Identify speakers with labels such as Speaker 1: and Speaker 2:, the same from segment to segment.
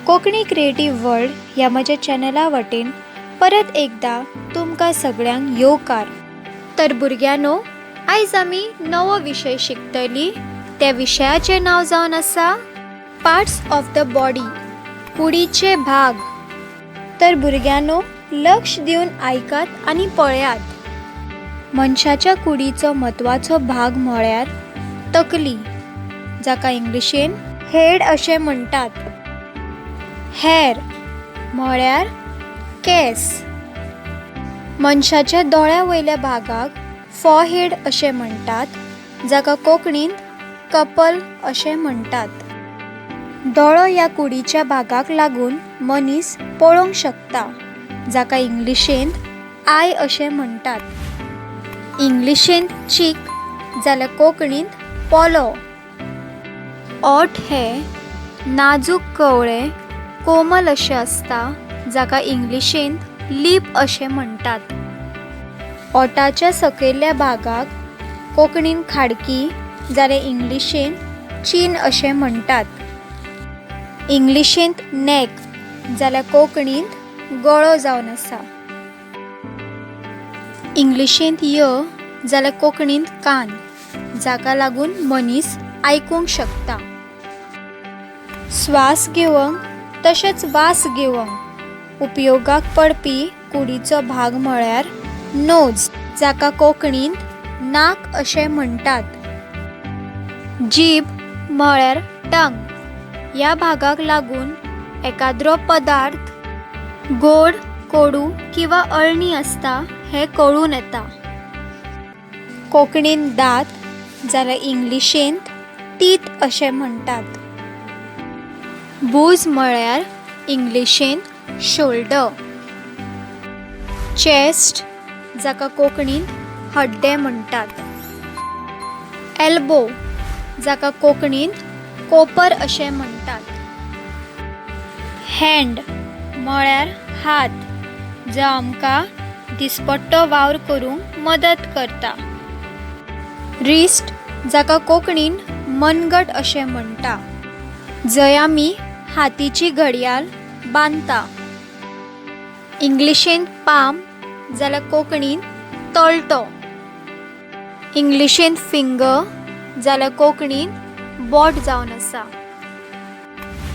Speaker 1: Konkani creative world ह्या म्हज्या चॅनला वटेन परत एकदा तुमकां सगळ्यांक येवकार. तर भुरग्यांनो, आयज आमी नवो विशय शिकतली. त्या विशयाचें नांव जावन आसा पार्ट्स ऑफ द बॉडी, कुडीचे भाग. तर भुरग्यांनो, लक्ष दिवन आयकात आनी पळयात. मनशाच्या कुडीचो म्हत्वाचो भाग म्हळ्यार तकली, जाका इंग्लिशेन हेड अशें म्हणटात. हेर म्हळ्यार केस. मनशाच्या दोळ्या वयल्या भागाक फॉरहेड अशें म्हणटात, जाका कोंकणींत कपल अशें म्हणटात. दोळो ह्या कुडीच्या भागाक लागून मनीस पळोवंक शकता, जाका इंग्लिशेंत आय अशें म्हणटात. इंग्लिशेंत चीक जाल्यार कोंकणींत पोलो. ओठ हे नाजूक कवळे कोमल अशें आसता, जाका इंग्लिशेंत लिप अशें म्हणटात. ओठाच्या सकयल्ल्या भागाक कोंकणीन खाडकी जाल्यार इंग्लिशेंत चीन अशें म्हणटात. इंग्लिशेंत नेक जाल्यार कोंकणींत गळो जावन आसा. इंग्लिशेंत जाल्यार कोंकणींत कान, जाका लागून मनीस आयकूंक शकता. स्वास घेवंक तशेंच वास घेवंक उपयोगाक पडपी कुडीचो भाग म्हळ्यार नोज, जाका कोंकणींत नाक अशें म्हणटात. जीब म्हळ्यार टंग. ह्या भागाक लागून एकाद्रो पदार्थ गोड, कोडू किंवा अळणी आसता हें कळून येता. कोंकणींत दांत जाल्यार इंग्लिशेंत टीथ अशें म्हणटात. बूज म्हळ्यार इंग्लिशेंत शोल्डर. चेस्ट जाका कोंकणींत हड्डे म्हणटात. एल्बो जाका कोंकणींत कोपर अशें म्हणटात. हँड म्हळ्यार हात, जो आमकां दिसपट्टो वावर करूंक मदत करता. रिस्ट जाका कोंकणींत मनगट अशें म्हणटा, जंय आमी हातीची घडयाळ बांदता. इंग्लिशेंत पाम जाल्यार कोंकणींत तळटो. इंग्लिशेंत फिंगर जाल्यार कोंकणींत बोट जावन आसा.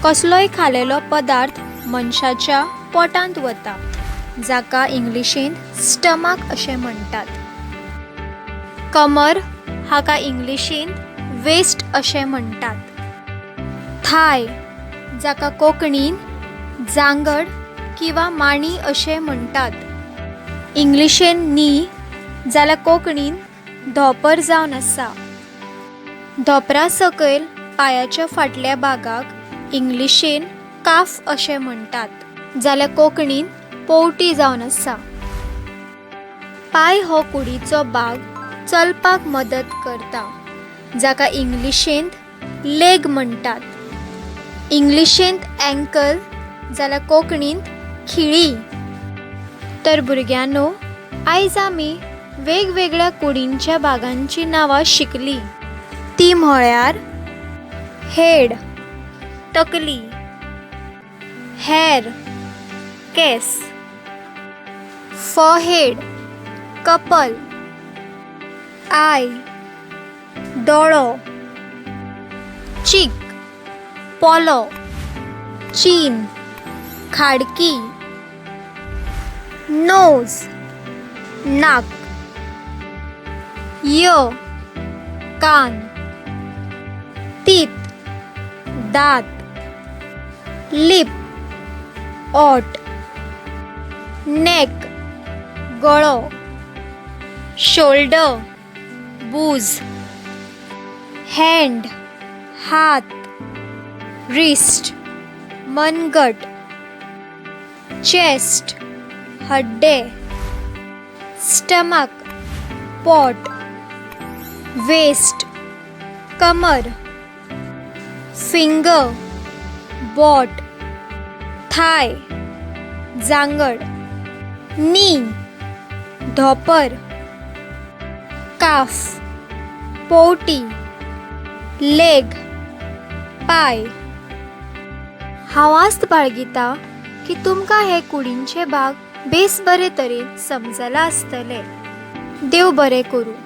Speaker 1: कसलोय खालेलो पदार्थ मनशाच्या पोटांत वता, जाका इंग्लिशेंत स्टमक अशें म्हणटात. कमर हाका इंग्लिशेंत वेस्ट अशें म्हणटात. थाय जाका कोंकणींत जांगड किंवा मांडी अशें म्हणटात. इंग्लिशेंत नी जाल्यार कोंकणींत धोपर जावन आसा. धोपरा सकयल पांयाच्या फाटल्या भागाक इंग्लिशेन काफ अशें म्हणटात, जाल्यार कोंकणींत पोवटी जावन आसा. पाय हो कुडीचो भाग चलपाक मदत करता, जाका इंग्लिशेंत लेग म्हणटात. इंग्लिशेंत एंकल जाल्यार कोंकणींत खिळी. तर भुरग्यांनो, आयज आमी वेगवेगळ्या कुडींच्या भागांची नांवां शिकली. ती म्हळ्यार हेड तकली, हेर केस, फॉरहेड कपल, आय दोळो, चीक पोलो, चीन खाडकी, नोज नाक, कान, टीथ दांत, लिप ओठ, नेक गळो, शोल्डर बूज, हँड हात, रिस्ट मनगट, चेस्ट हड्डे, स्टमक पोट, वेस्ट कमर, फिंगर बोट, थाय जांगड, नी धोपर, काफ पोवटी, लेग पाय, हांव आस्त बाळगितां की तुमकां हे कुडींचे भाग बेस बरे तरेन समजला आसतले. देव बरें करूं.